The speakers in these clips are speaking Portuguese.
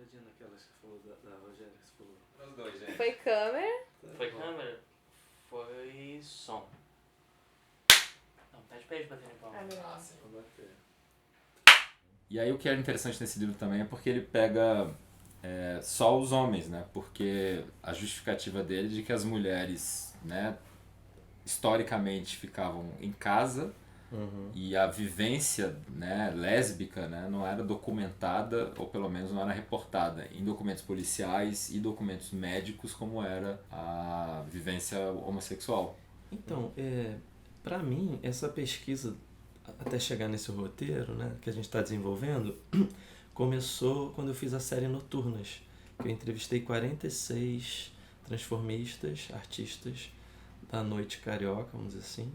procuradinha naquela que você falou, da Rogéria, que você falou. Os dois, gente. Foi câmera? Foi câmera? Foi som. Não, pede pra eles baterem palma. Melhor. sim. Vou bater. E aí o que é interessante nesse livro também é porque ele pega só os homens, né? Porque a justificativa dele é de que as mulheres, né, historicamente ficavam em casa e a vivência, né, lésbica, né, não era documentada, ou pelo menos não era reportada em documentos policiais e documentos médicos como era a vivência homossexual. Então, para mim, essa pesquisa, até chegar nesse roteiro, né, que a gente está desenvolvendo, começou quando eu fiz a série Noturnas, que eu entrevistei 46 transformistas, artistas da noite carioca, vamos dizer assim,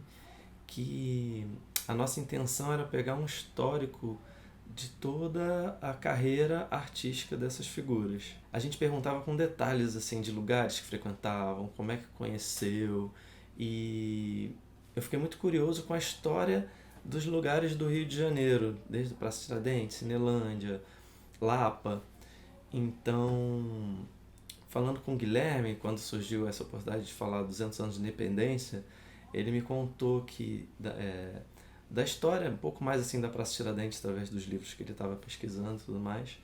que a nossa intenção era pegar um histórico de toda a carreira artística dessas figuras. A gente perguntava com detalhes assim de lugares que frequentavam, como é que conheceu, e eu fiquei muito curioso com a história dos lugares do Rio de Janeiro, desde Praça Tiradentes, Cinelândia, Lapa. Então, falando com o Guilherme, quando surgiu essa oportunidade de falar 200 anos de independência, ele me contou que da história, um pouco mais assim da Praça Tiradentes, através dos livros que ele estava pesquisando e tudo mais,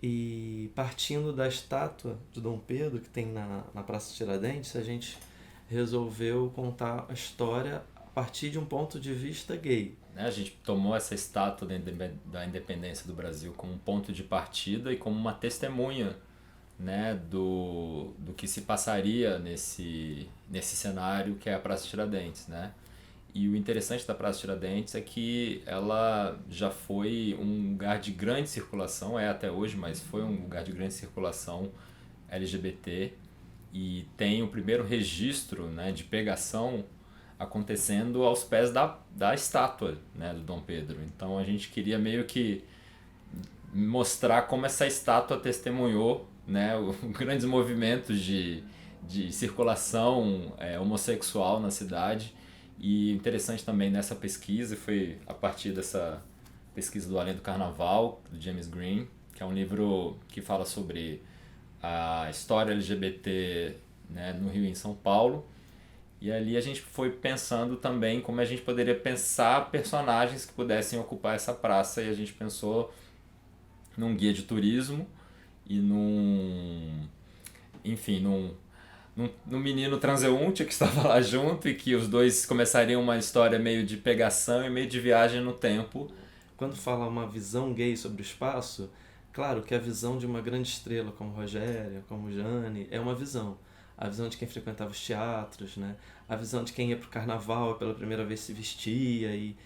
e partindo da estátua de Dom Pedro, que tem na Praça Tiradentes, a gente resolveu contar a história a partir de um ponto de vista gay. A gente tomou essa estátua da independência do Brasil como um ponto de partida e como uma testemunha, né, do que se passaria nesse cenário que é a Praça Tiradentes, né? E o interessante da Praça Tiradentes é que ela já foi um lugar de grande circulação, é até hoje, mas foi um lugar de grande circulação LGBT, e tem o primeiro registro, né, de pegação acontecendo aos pés da estátua, né, do Dom Pedro. Então a gente queria meio que mostrar como essa estátua testemunhou, né, grandes movimentos de circulação homossexual na cidade. E interessante também nessa pesquisa, foi a partir dessa pesquisa do Além do Carnaval, do James Green, que é um livro que fala sobre a história LGBT, né, no Rio e em São Paulo. E ali a gente foi pensando também como a gente poderia pensar personagens que pudessem ocupar essa praça, e a gente pensou num guia de turismo e num menino transeunte que estava lá junto, e que os dois começariam uma história meio de pegação e meio de viagem no tempo. Quando fala uma visão gay sobre o espaço, claro que a visão de uma grande estrela como Rogéria, como Jane, é uma visão. A visão de quem frequentava os teatros, né? A visão de quem ia para o carnaval e pela primeira vez se vestia e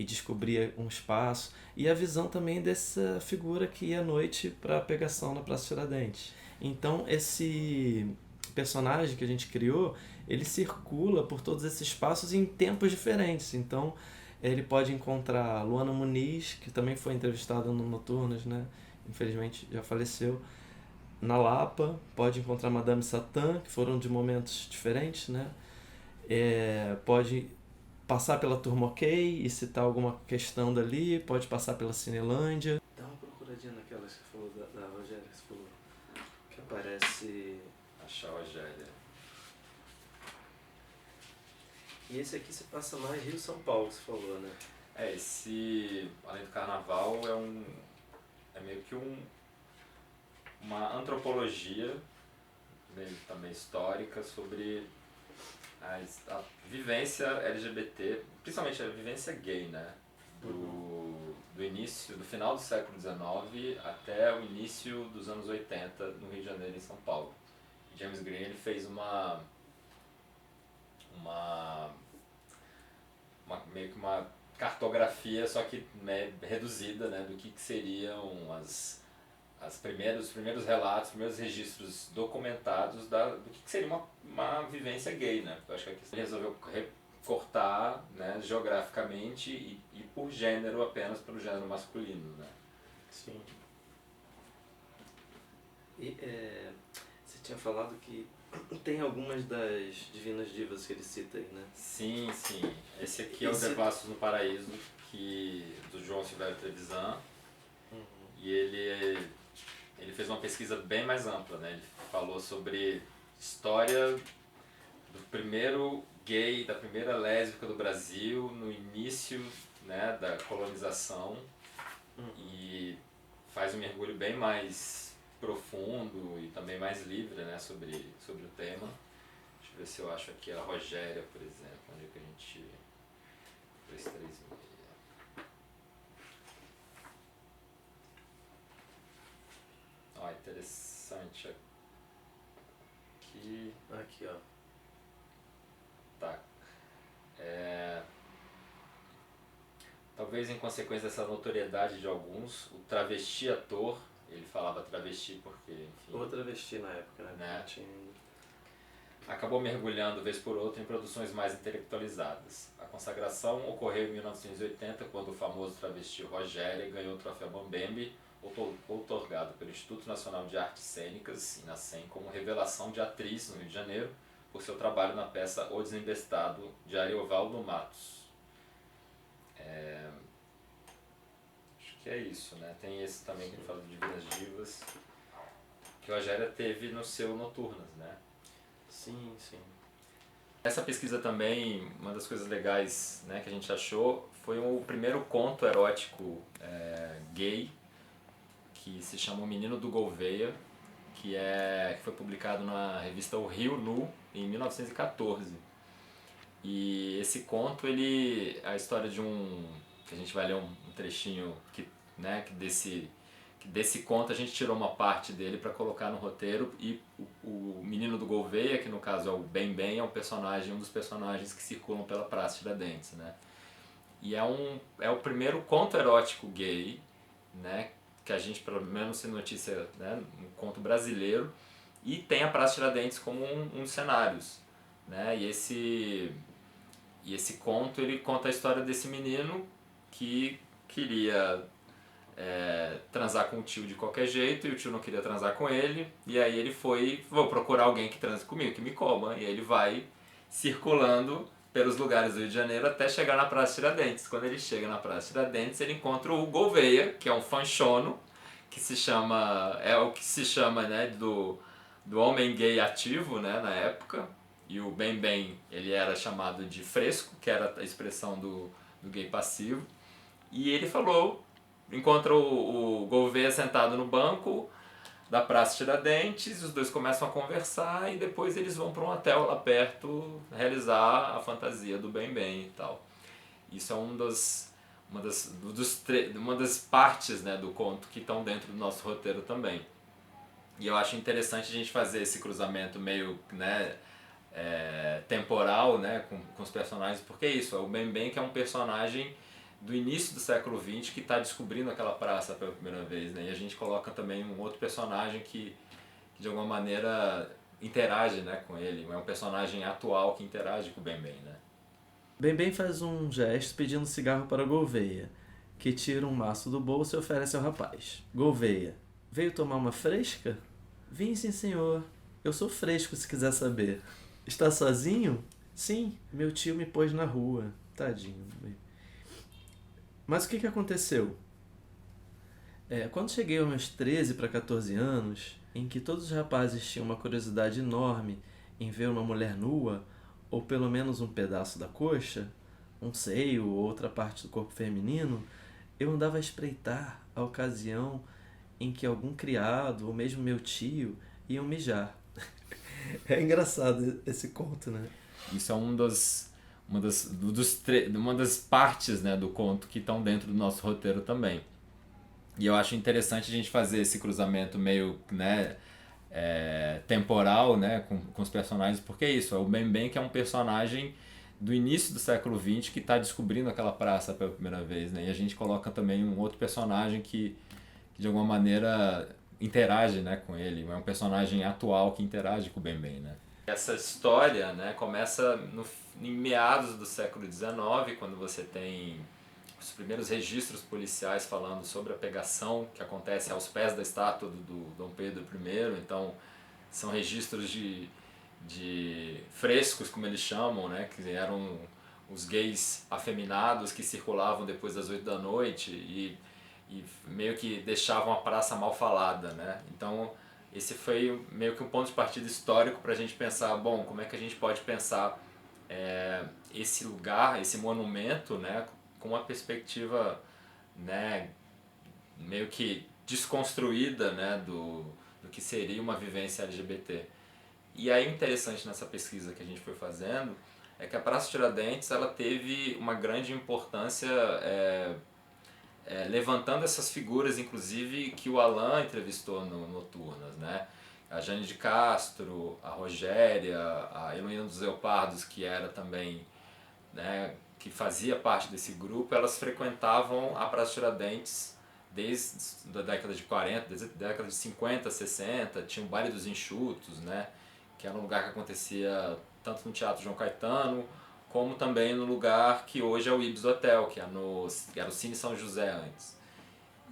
descobria um espaço. E a visão também dessa figura que ia à noite para a pegação na Praça Tiradentes. Então, esse personagem que a gente criou, ele circula por todos esses espaços em tempos diferentes. Então, ele pode encontrar Luana Muniz, que também foi entrevistada no Noturnas, né? Infelizmente já faleceu. Na Lapa, pode encontrar Madame Satã, que foram de momentos diferentes, né? Pode passar pela Turma OK e citar alguma questão dali, pode passar pela Cinelândia. Dá uma procuradinha naquela que você falou, da Rogéria, que você falou, que aparece... Achar a Rogéria. E esse aqui se passa mais Rio-São Paulo, que você falou, né? Esse Além do Carnaval é meio que uma antropologia, meio também histórica, sobre a vivência LGBT, principalmente a vivência gay, né? Do início, do final do século XIX até o início dos anos 80 no Rio de Janeiro e em São Paulo. E James Green, ele fez meio que uma cartografia, só que, né, reduzida, né, do que seriam os primeiros relatos, os primeiros registros documentados do que seria uma vivência gay, né? Eu acho que aqui ele resolveu recortar, né, geograficamente e por gênero, apenas pelo gênero masculino, né? Sim. E você tinha falado que tem algumas das Divinas Divas que ele cita aí, né? Sim. Esse aqui é o Devassos no Paraíso, do João Silvério Trevisan. E ele fez uma pesquisa pesquisa bem mais ampla, né? Ele falou sobre história do primeiro gay, da primeira lésbica do Brasil no início, né, da colonização, e faz um mergulho bem mais profundo e também mais livre, né, sobre o tema. Deixa eu ver se eu acho aqui a Rogéria, por exemplo, onde é que a gente... 236. Ó, interessante aqui. Aqui, ó. Tá. Talvez em consequência dessa notoriedade de alguns, o travesti ator, ele falava travesti porque, enfim... Ou travesti na época, né? Acabou mergulhando, vez por outra, em produções mais intelectualizadas. A consagração ocorreu em 1980, quando o famoso travesti Rogéria ganhou o troféu Mambembe, outorgado pelo Instituto Nacional de Artes Cênicas, INACEM, como revelação de atriz no Rio de Janeiro, por seu trabalho na peça O Desembestado, de Ariovaldo Matos. Acho que é isso, né? Tem esse também que ele fala de Divinas Divas, que o Rogéria teve no seu Noturnas, né? Sim. Essa pesquisa também, uma das coisas legais, né, que a gente achou foi o primeiro conto erótico gay, que se chama O Menino do Gouveia, que foi publicado na revista O Rio Nu em 1914. E esse conto, a história de que a gente vai ler um trechinho que desse conto a gente tirou uma parte dele para colocar no roteiro, e o Menino do Gouveia, que no caso é o Bem Bem, é um dos personagens que circulam pela Praça Tiradentes, né? E é o primeiro conto erótico gay, né, que a gente pelo menos tem notícia, né, um conto brasileiro, e tem a Praça Tiradentes como um dos cenários, né? E esse conto, ele conta a história desse menino que queria transar com o tio de qualquer jeito, e o tio não queria transar com ele, e aí ele vou procurar alguém que transe comigo, que me coma, e aí ele vai circulando pelos lugares do Rio de Janeiro até chegar na Praça Tiradentes. Quando ele chega na Praça Tiradentes, ele encontra o Gouveia, que é um fanchono, é o que se chama, né, do homem gay ativo, né, na época, e o Bem Bem, ele era chamado de fresco, que era a expressão do gay passivo, e ele encontra o Gouveia sentado no banco da Praça Tiradentes, os dois começam a conversar e depois eles vão para um hotel lá perto realizar a fantasia do Bem Bem e tal. Isso é uma das partes, né, do conto que estão dentro do nosso roteiro também. E eu acho interessante a gente fazer esse cruzamento meio, né, temporal, né, com os personagens, porque é isso, é o Bem Bem, que é um personagem do início do século XX que está descobrindo aquela praça pela primeira vez, né? E a gente coloca também um outro personagem que de alguma maneira interage, né, com ele, é um personagem atual que interage com o Bem Bem, né? Bem Bem faz um gesto pedindo cigarro para Gouveia, que tira um maço do bolso e oferece ao rapaz. Gouveia: veio tomar uma fresca? Vim, sim, senhor. Eu sou fresco, se quiser saber. Está sozinho? Sim, meu tio me pôs na rua. Tadinho. Mas o que aconteceu? Quando cheguei aos meus 13 para 14 anos, em que todos os rapazes tinham uma curiosidade enorme em ver uma mulher nua, ou pelo menos um pedaço da coxa, um seio ou outra parte do corpo feminino, eu andava a espreitar a ocasião em que algum criado, ou mesmo meu tio, iam mijar. É engraçado esse conto, né? Isso é uma das partes, né, do conto que estão dentro do nosso roteiro também. E eu acho interessante a gente fazer esse cruzamento meio, né, temporal, né, com os personagens, porque é isso, é o Bem Bem, que é um personagem do início do século XX que está descobrindo aquela praça pela primeira vez, né? E a gente coloca também um outro personagem que de alguma maneira interage, né, com ele, é um personagem atual que interage com o Bem Bem, né? Essa história, né, começa em meados do século XIX, quando você tem os primeiros registros policiais falando sobre a pegação que acontece aos pés da estátua do Dom Pedro I. Então, são registros de frescos, como eles chamam, né, que eram os gays afeminados que circulavam depois das 8 da noite, e e meio que deixavam a praça mal falada, né? Então esse foi meio que um ponto de partida histórico para a gente pensar, bom, como é que a gente pode pensar esse lugar, esse monumento, né, com uma perspectiva, né, meio que desconstruída, né, do que seria uma vivência LGBT. E aí o interessante nessa pesquisa que a gente foi fazendo é que a Praça Tiradentes ela teve uma grande importância levantando essas figuras, inclusive, que o Alan entrevistou no Noturnas, né? A Jane de Castro, a Rogéria, a Heloína dos Leopardos, que era também, né, que fazia parte desse grupo, elas frequentavam a Praça Tiradentes desde a década de 40, desde a década de 50, 60, tinha o Baile dos Enxutos, né, que era um lugar que acontecia tanto no Teatro João Caetano, como também no lugar que hoje é o Ibis Hotel, que era o Cine São José antes.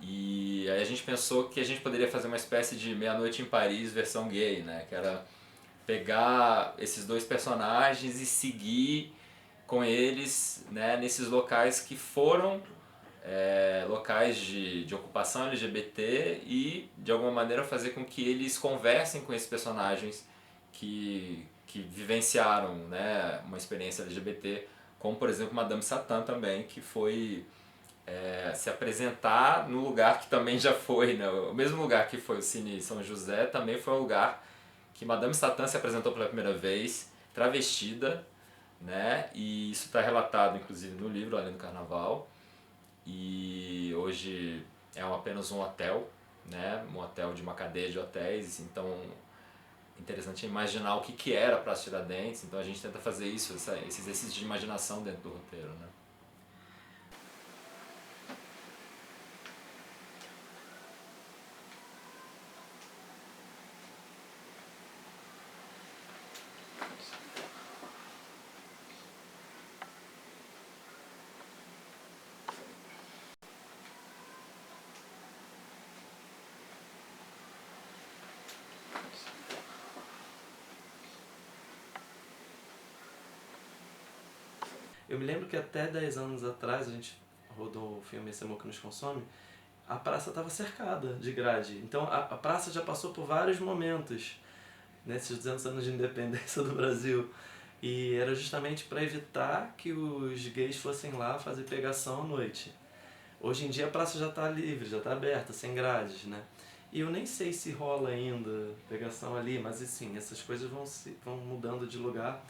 E aí a gente pensou que a gente poderia fazer uma espécie de Meia-Noite em Paris versão gay, né, que era pegar esses dois personagens e seguir com eles, né, nesses locais que foram locais de ocupação LGBT e de alguma maneira fazer com que eles conversem com esses personagens que vivenciaram, né, uma experiência LGBT, como por exemplo Madame Satã também, que foi se apresentar no lugar que também já foi, né, o mesmo lugar que foi o Cine São José, também foi um lugar que Madame Satã se apresentou pela primeira vez, travestida, né, e isso está relatado inclusive no livro Além do Carnaval. E hoje é apenas um hotel, né? Um hotel de uma cadeia de hotéis, então interessante imaginar o que era a Praça Tiradentes, então a gente tenta fazer isso, esse exercício de imaginação dentro do roteiro, né? Eu me lembro que até 10 anos atrás, a gente rodou o filme Esse Amor que Nos Consome, a praça estava cercada de grade. Então a praça já passou por vários momentos nesses 200 anos de independência do Brasil. E era justamente para evitar que os gays fossem lá fazer pegação à noite. Hoje em dia a praça já está livre, já está aberta, sem grades, né? E eu nem sei se rola ainda pegação ali, mas assim, essas coisas vão mudando de lugar.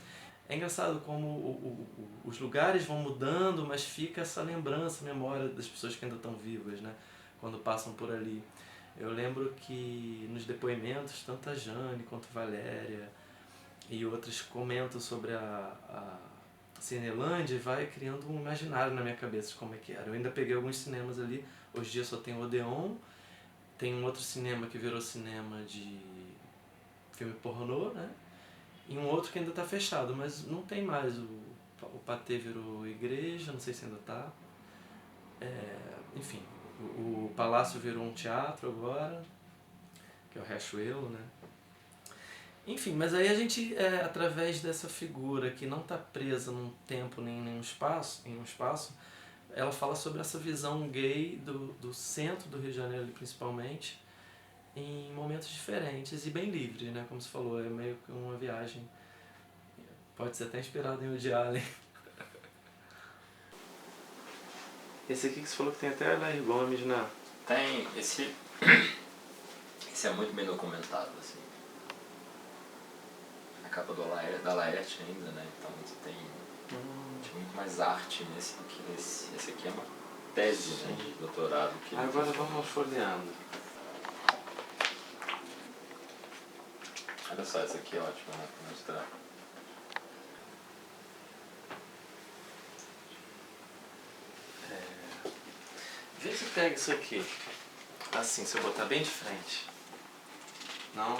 É engraçado como os lugares vão mudando, mas fica essa lembrança, memória das pessoas que ainda estão vivas, né? Quando passam por ali. Eu lembro que nos depoimentos, tanto a Jane quanto a Valéria e outras comentam sobre a Cinelândia e vai criando um imaginário na minha cabeça de como é que era. Eu ainda peguei alguns cinemas ali, hoje em dia só tem o Odeon, tem um outro cinema que virou cinema de filme pornô, né? E um outro que ainda está fechado, mas não tem mais. O Patê virou igreja, não sei se ainda está. Enfim, o Palácio virou um teatro agora, que é o Riachuelo, né? Enfim, mas aí a gente, através dessa figura que não está presa num tempo nem em um espaço, ela fala sobre essa visão gay do centro do Rio de Janeiro, principalmente, em momentos diferentes e bem livres, né? Como você falou, é meio que uma viagem. Pode ser até inspirado em Woody Allen. Esse aqui que você falou que tem até a Laís Gomes, né? Tem esse é muito bem documentado, assim. A capa da Laerte ainda, né? Então você tem muito mais arte nesse do que nesse. Esse aqui é uma tese, né, de doutorado. Que agora vamos folheando. Olha só, essa aqui é ótima, né, pra mostrar. Vê se pega isso aqui. Assim, se eu botar bem de frente. Não?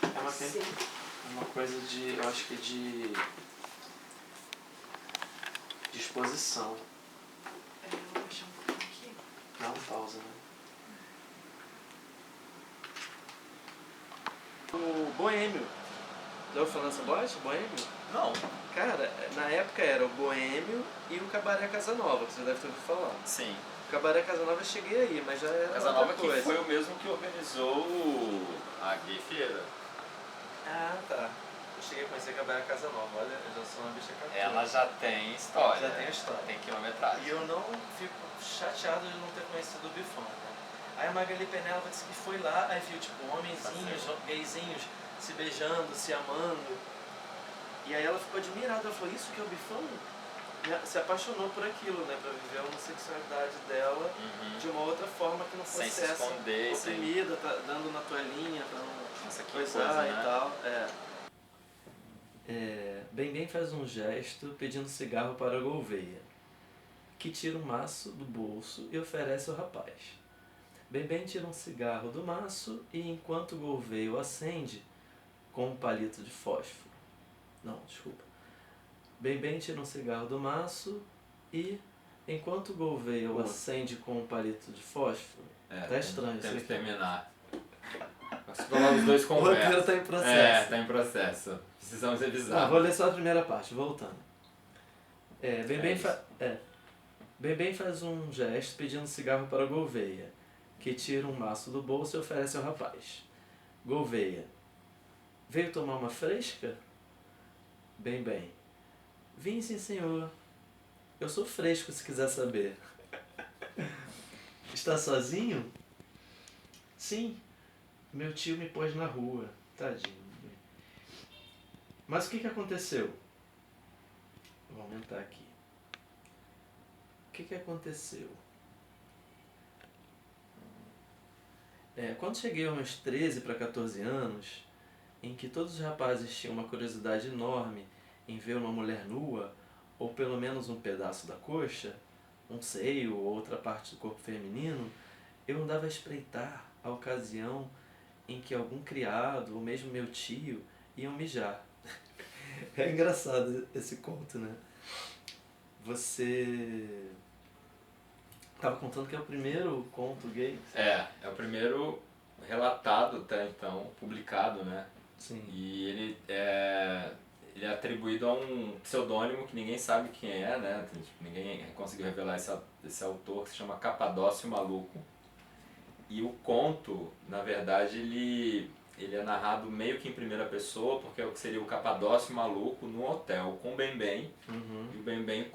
É uma coisa de, eu acho que de exposição. Eu vou achar um pouco aqui. Dá uma pausa, né? O Boêmio. Já ouviu falar nessa boate, Boêmio? Não. Cara, na época era o Boêmio e o Cabaré Casa Nova, que você deve ter ouvido falar. Sim. O Cabaré Casa Nova eu cheguei aí, mas já era Casa Nova outra que coisa. foi o mesmo que organizou a Gay Feira. Ah, tá. Eu cheguei a conhecer Cabaré Casa Nova, olha, eu já sou uma bicha católica. Ela já tem história. Já tem história. Tem quilometragem. E eu não fico chateado de não ter conhecido o Bifão, né? Aí a Magali Penela disse que foi lá, aí viu, tipo, homenzinhos, gayzinhos se beijando, se amando. E aí ela ficou admirada, ela falou, isso que é o Bifão? E se apaixonou por aquilo, né? Pra viver a homossexualidade dela de uma outra forma que não fosse Sem se essa esconder, sem... oprimida, tá dando na toalhinha pra não Nossa, que coisar coisa, e né? tal. Bem faz um gesto pedindo cigarro para a Gouveia, que tira um maço do bolso e oferece ao rapaz. Bem tira um cigarro do maço e enquanto Gouveia o acende com um palito de fósforo. Não, desculpa. Bem tira um cigarro do maço e enquanto Gouveia o acende com um palito de fósforo. Tá estranho isso Temos aqui. que terminar. Acho que os dois O roteiro conversam. tá em processo. Tá em processo. Precisamos revisar. Vou ler só a primeira parte, voltando. Bem faz um gesto pedindo cigarro para Gouveia, que tira um maço do bolso e oferece ao rapaz. Gouveia, veio tomar uma fresca? Bem. Vim sim, senhor. Eu sou fresco, se quiser saber. Está sozinho? Sim. Meu tio me pôs na rua. Tadinho. Mas o que aconteceu? Vou aumentar aqui. O que aconteceu? Quando cheguei aos meus 13 para 14 anos, em que todos os rapazes tinham uma curiosidade enorme em ver uma mulher nua, ou pelo menos um pedaço da coxa, um seio ou outra parte do corpo feminino, eu andava a espreitar a ocasião em que algum criado, ou mesmo meu tio, iam mijar. É engraçado esse conto, né? Você estava contando que é o primeiro conto gay? É o primeiro relatado até então, publicado, né? Sim. E ele é atribuído a um pseudônimo que ninguém sabe quem é, né? Ninguém conseguiu revelar esse autor, que se chama Capadócio Maluco. E o conto, na verdade, ele é narrado meio que em primeira pessoa, porque é o que seria o Capadócio Maluco no hotel com o Bem. E o Bem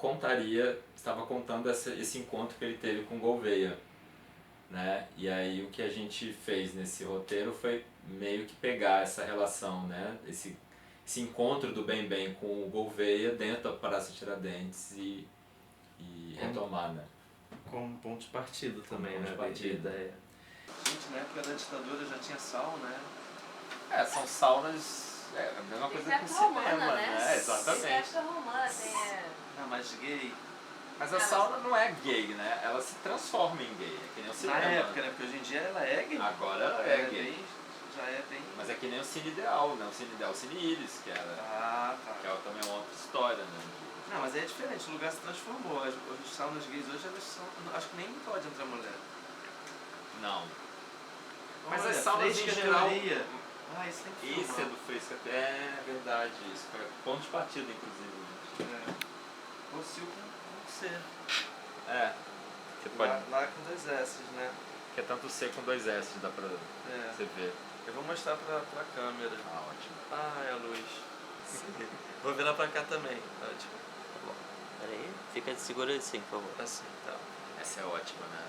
estava contando esse encontro que ele teve com Gouveia, né? E aí o que a gente fez nesse roteiro foi meio que pegar essa relação, né? Esse encontro do Bem com o Gouveia dentro da Praça Tiradentes e retomar, né? Como ponto de partido também, Como né? ponto de partida. Ideia. Gente, na época da ditadura já tinha sauna, né? São saunas, a mesma coisa que o Festa romana, cinema, né? Exatamente. Festa romana, tem... Não, mas gay. Mas a sauna não é gay, né? Ela se transforma em gay, é que nem o Na cinema. época, né? Porque hoje em dia ela é gay. Agora ela é gay. Já é bem... Mas é que nem o Cine Ideal, né? O Cine Ideal, o Cine Iris, que tá. também uma outra história, né? Não, mas é diferente, o lugar se transformou. As saunas gays hoje, elas são... Acho que nem pode entrar mulher. Não. Mas Olha, as saunas em Fresca geral... Teoria. Isso tem que Esse é do Fresca. É verdade, isso. Foi ponto de partida, inclusive. Rocio com C. Você pode... Lá com 2 S, né? Que é tanto C com 2 S, dá pra você ver. Eu vou mostrar pra câmera. Ótimo. É a luz. Vou virar pra cá também. Ótimo. Tá bom. Peraí, segura assim, por favor. Assim, tá. Essa é ótima, né?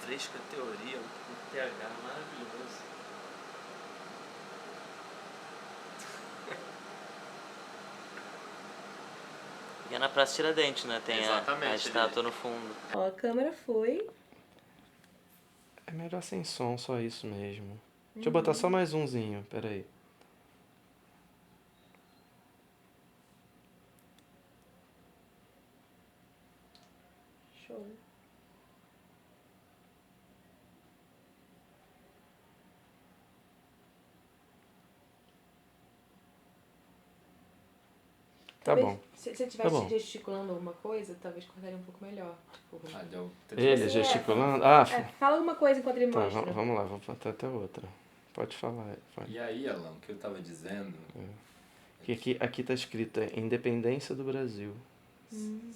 Fresca Teoria, um TH maravilhoso. E é na Praça Tiradentes, né? Tem Exatamente, a estátua no fundo. Ó, a câmera foi... É melhor sem som, só isso mesmo. Deixa eu botar só mais umzinho, peraí. Show. Tá Talvez, bom. Se você Tá estivesse bom. gesticulando alguma coisa, talvez cortaria um pouco melhor. Tipo, Deu... Ele gesticulando? fala alguma coisa enquanro ele Tá, mostra. vamos lá, vou botar até outra. Pode falar. Pode. E aí, Alan, o que eu estava dizendo... Que aqui tá escrito Independência do Brasil. Sim.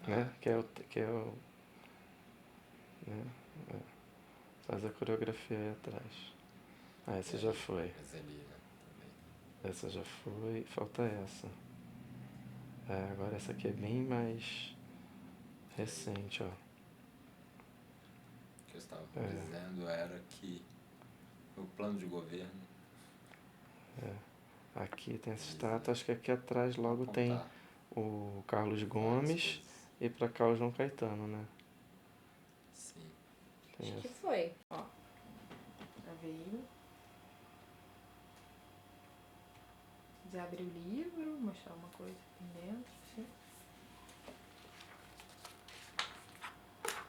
Né? Que é o né? Faz a coreografia aí atrás. Essa já foi. Mas ali, né? Também. Essa já foi. Falta essa. Agora essa aqui é bem mais recente, ó. O que eu estava dizendo era que o plano de governo... Aqui tem essa estátua, acho que aqui atrás logo apontar tem o Carlos Gomes e pra cá o João Caetano, né? Sim. Tem Acho que essa. foi. Ó. Já veio. Já abrir o livro, mostrar uma coisa aqui dentro, assim.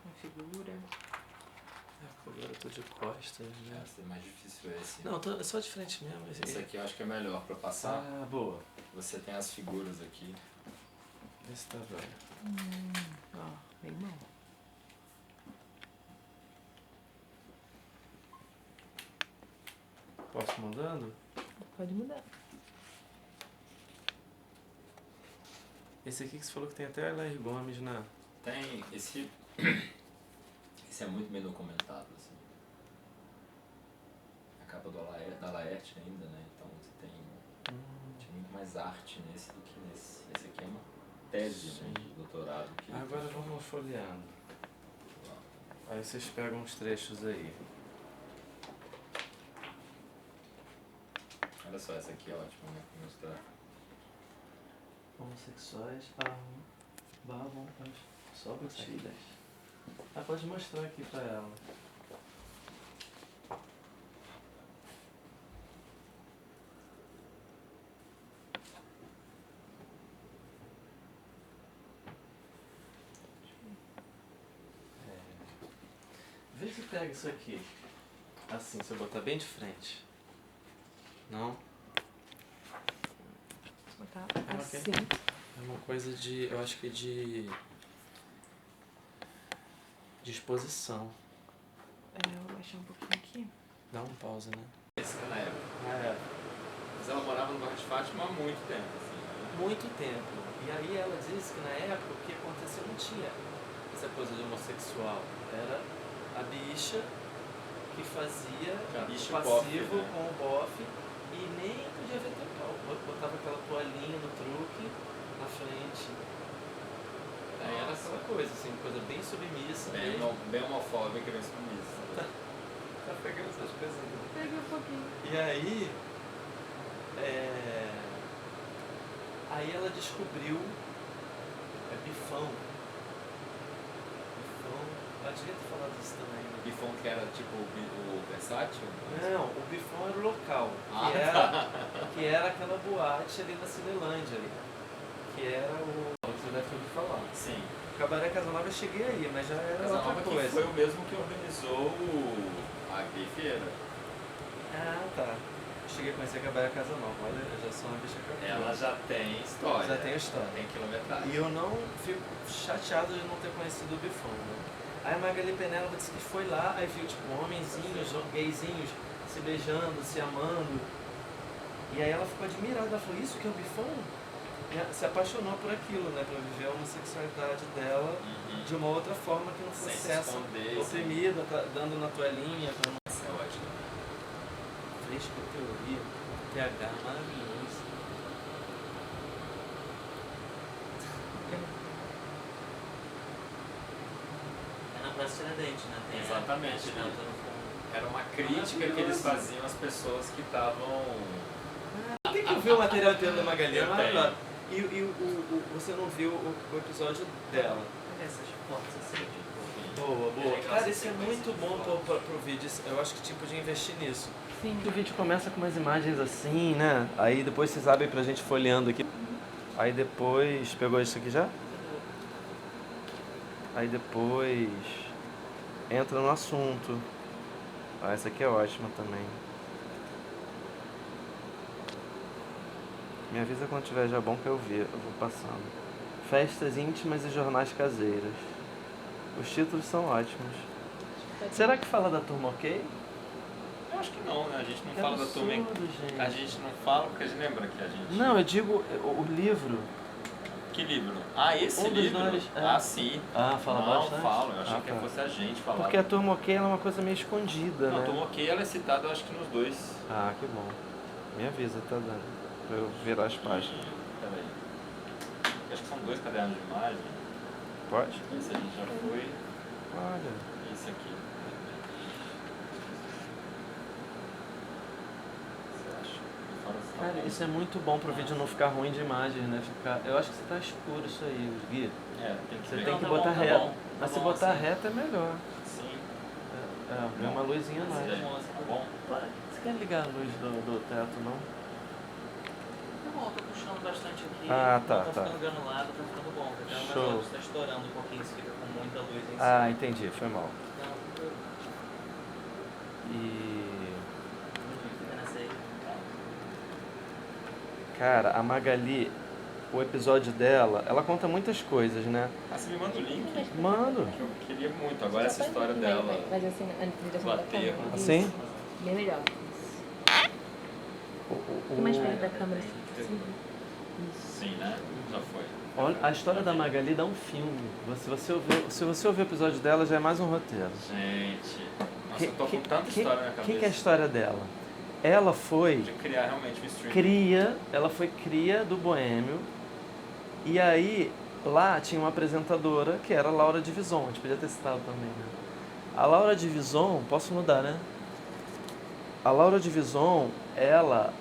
Uma figura. Agora eu tô de costas, né? É mais difícil esse. Não, é só de frente mesmo. Esse aqui eu acho que é melhor pra passar. Boa. Você tem as figuras aqui. Esse tá velho. Ó, bem bom. Posso ir mudando? Pode mudar. Esse aqui que você falou que tem até Lair Gomes, né? Tem esse... Esse é muito bem documentado, assim. A capa da Laerte ainda, né? Então você tem muito mais arte nesse do que nesse. Esse aqui é uma tese, né, de doutorado. Que Agora vamos folheando. Aí vocês pegam uns trechos aí. Olha só, essa aqui é ótima, né? Pra mostrar. Homossexuais barram as sobrancelhas. Pode mostrar aqui pra ela. Vê se pega isso aqui. Assim, se eu botar bem de frente. Não? Vou botar ok. assim. É uma coisa de... eu acho que de exposição. Vou baixar um pouquinho aqui. Dá um pausa, né? Esse na época. Mas ela morava no bairro de Fátima há muito tempo, assim. Né? Muito tempo. E aí ela disse que na época o que aconteceu não tinha essa coisa de homossexual. Era a bicha que fazia Bicha passivo bofe, né? com o bofe e nem podia ver teu pau. Botava aquela toalhinha no truque na frente. Aí era aquela coisa, assim, coisa bem submissa. Bem homofóbica e bem submissa. Tá pegando essas coisas aí. Pega um pouquinho. E aí, aí ela descobriu bifão. Eu devia ter falado isso também, né? Bifão que era tipo o versátil? Não, o bifão era o local, que era aquela boate ali na Cinelândia ali, que era o... você deve ter ouvido falar. Sim. O Cabaré Casanova eu cheguei aí, mas já era Casanova outra que coisa. foi o mesmo que organizou a Gay Feira. Ah, tá. Cheguei a conhecer a Cabaré Casanova, olha, eu já sou uma bicha cabrona. Ela já tem história. Já tem história. Tem quilometragem. E eu não fico chateado de não ter conhecido o bifão, né? Aí a Magali Penela disse que foi lá, aí viu tipo homenzinhos, gayzinhos se beijando, se amando. E aí ela ficou admirada, ela falou, isso que é o bifão? E se apaixonou por aquilo, né? Pra viver a homossexualidade dela de uma outra forma que não Sem fosse se essa esconder, oprimida, dando na toalhinha, com uma Isso é ótimo. fresca teoria, TH maravilhoso. É na Praça Tiradentes, né? Tem Exatamente. a- Era uma crítica que eles faziam às pessoas que estavam... Por que viu o material inteiro da Magali? É Eu maravilhoso. E você não viu o episódio dela? Olha essas fotos assim, tipo. Boa, boa. É, Cara, isso é sequência muito de bom fotos. pro vídeo. Eu acho que tipo de investir nisso. Sim. O vídeo começa com umas imagens assim, né? Aí depois vocês abrem pra gente folheando aqui. Aí depois... Pegou isso aqui já? Aí depois... entra no assunto. Ah, essa aqui é ótima também. Me avisa quando tiver já bom que eu vou passando. Festas íntimas e jornais caseiros. Os títulos são ótimos. Será que fala da turma ok? Eu acho que não, né? A gente não Que fala da turma. absurdo, gente. A gente não fala porque a gente lembra que a gente. Não, eu digo o livro. Que livro? Ah, esse Um dos livro? dois, é. Ah, sim. Ah, fala não, bastante? falo. Eu achei Ah, que tá. fosse a gente falar. Porque a Turma OK ela é uma coisa meio escondida, Não, né? a Turma OK ela é citada, eu acho que nos dois. Ah, que bom. Me avisa, tá dando. Pra eu virar as páginas. Peraí. Acho que são 2 cadernos de imagem. Pode? Esse a gente já foi. Olha. Esse aqui. Você acha? Me fala se tá Cara, bom. isso é muito bom pro vídeo não ficar ruim de imagem, né? Eu acho que você tá escuro isso aí, Gui. É, tem que Você ver. tem Não, que tá botar bom, tá reto. bom. Mas Tá se bom botar assim. reto é melhor. Sim. Vem uma luzinha Esse mais. aí, tá bom? Você quer ligar a luz do teto, não? Tá bom, eu tô puxando bastante aqui. Ah, tá, Não tá. ficando granulado, tá ficando bom. Mas Show. a luz tá estourando um pouquinho, se fica com muita luz em cima. Ah, entendi, foi mal. Não, tranquilo. E. Fica nessa aí. Cara, a Magali, o episódio dela, ela conta muitas coisas, né? Ah, você me manda o link? Mando. Eu queria muito. Agora essa história dela. Mas assim, na direção da Bater. câmera. Assim? Isso. Bem melhor. Fica mais perto da câmera. Assim. Isso. Sim, né? Já foi. Olha, a história da Magali dá um filme. Se você ouvir o episódio dela, já é mais um roteiro. Gente. Nossa, eu tô com tanta história na cabeça. Quem que é a história dela? Ela foi De criar realmente um stream. ela foi cria do Boêmio. E aí, lá tinha uma apresentadora que era a Laura Division. A gente podia ter citado também, né? A Laura Division, posso mudar, né? A Laura Division, ela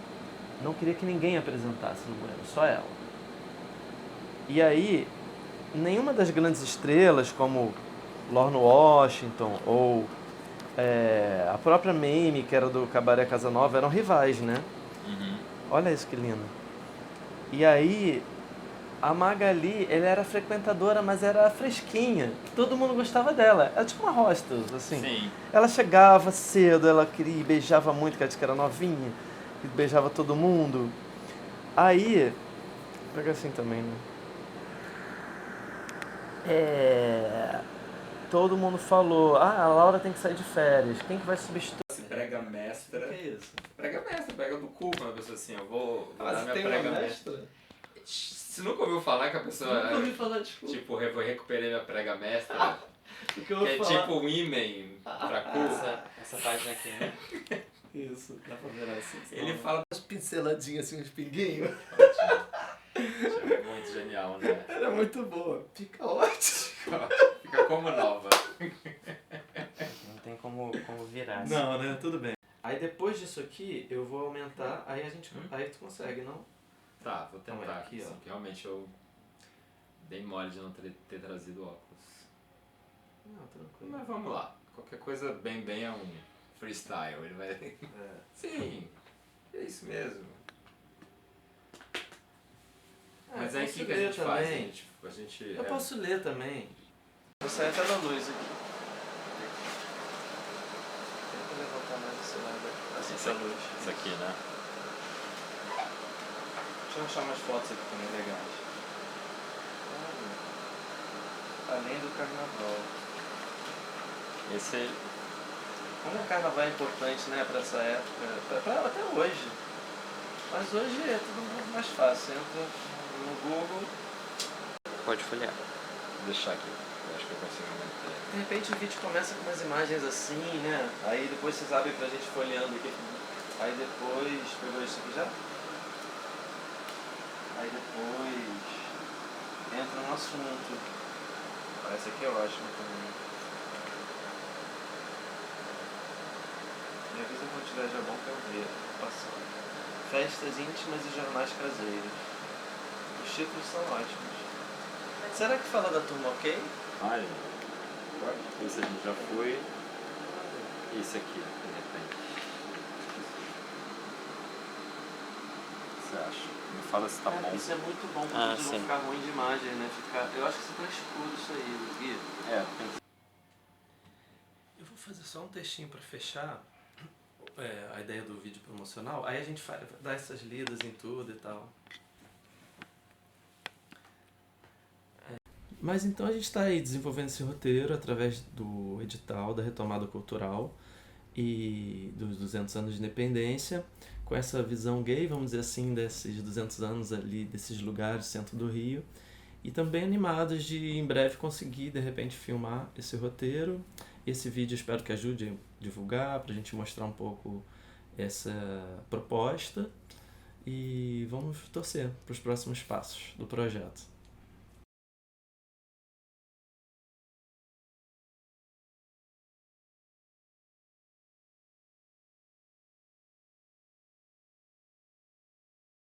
não queria que ninguém apresentasse no Boêmio, só ela. E aí, nenhuma das grandes estrelas, como Lorne Washington ou a própria Mamie, que era do Cabaré Casa Nova, eram rivais, né? Uhum. Olha isso que lindo. E aí, a Magali, ela era frequentadora, mas era fresquinha. Todo mundo gostava dela. Ela tipo uma hostess, assim. Sim. Ela chegava cedo, ela queria, beijava muito, que ela disse que era novinha, e beijava todo mundo. Aí, pega assim também, né? Todo mundo falou, a Laura tem que sair de férias, quem que vai substituir? Se prega mestra. O que é isso? Prega mestra, prega do cu, quando a pessoa assim, eu vou dar Mas minha tem prega uma mestra. mestra? Você nunca ouviu falar que a pessoa. Nunca ouvi falar, desculpa. Tipo, eu recuperei minha prega mestra? O que eu Que vou é falar? tipo um ímen pra cu. Essa página aqui, né? Isso, dá pra ver assim. Ele fala. umas pinceladinhas assim, uns pinguinhos. É muito genial, né? Era muito boa. Fica ótimo. Fica como nova. Não tem como virar. Não, né? Tudo bem. Aí depois disso aqui, eu vou aumentar, aí aí tu consegue, não? Tá, vou tentar Calma aí, aqui, aqui, ó. ó. Realmente eu dei mole de não ter trazido óculos. Não, tranquilo. Mas vamos lá. Qualquer coisa bem é um freestyle. Ele vai. Sim, é isso mesmo. Mas aí o que a gente faz? A gente Eu posso ler também. Vou sair até da luz aqui. Tenta levantar mais esse lado assim, essa luz. Isso aqui, né? Deixa eu achar umas fotos aqui também legais. Além do carnaval. Esse. Como o carnaval é importante, né, pra essa época, até hoje. Mas hoje é tudo muito mais fácil. Entra no Google. Pode folhear. Vou deixar aqui. Eu acho que eu consigo manter. De repente o vídeo começa com umas imagens assim, né? Aí depois vocês abrem pra gente folheando aqui. Aí depois. Pegou isso aqui já? Aí depois. Entra no assunto. Essa aqui é ótima também. Me avisa quando tiver já bom que eu ver. Passando. Festas íntimas e jornais caseiros. Os títulos são ótimos. Será que fala da Turma OK? Ai, esse a gente já foi. Esse aqui, de repente. O que você acha? Me fala se tá bom. Isso é muito bom Ah, pra não sim. ficar ruim de imagem, né? Eu acho que você tá escuro isso aí, Gui. Tem que. Eu vou fazer só um textinho pra fechar a ideia do vídeo promocional. Aí a gente dá essas lidas em tudo e tal. Mas então a gente está aí desenvolvendo esse roteiro através do edital da retomada cultural e dos 200 anos de independência, com essa visão gay, vamos dizer assim, desses 200 anos ali, desses lugares, centro do Rio, e também animados de em breve conseguir, de repente, filmar esse roteiro. Esse vídeo espero que ajude a divulgar, para a gente mostrar um pouco essa proposta, e vamos torcer para os próximos passos do projeto.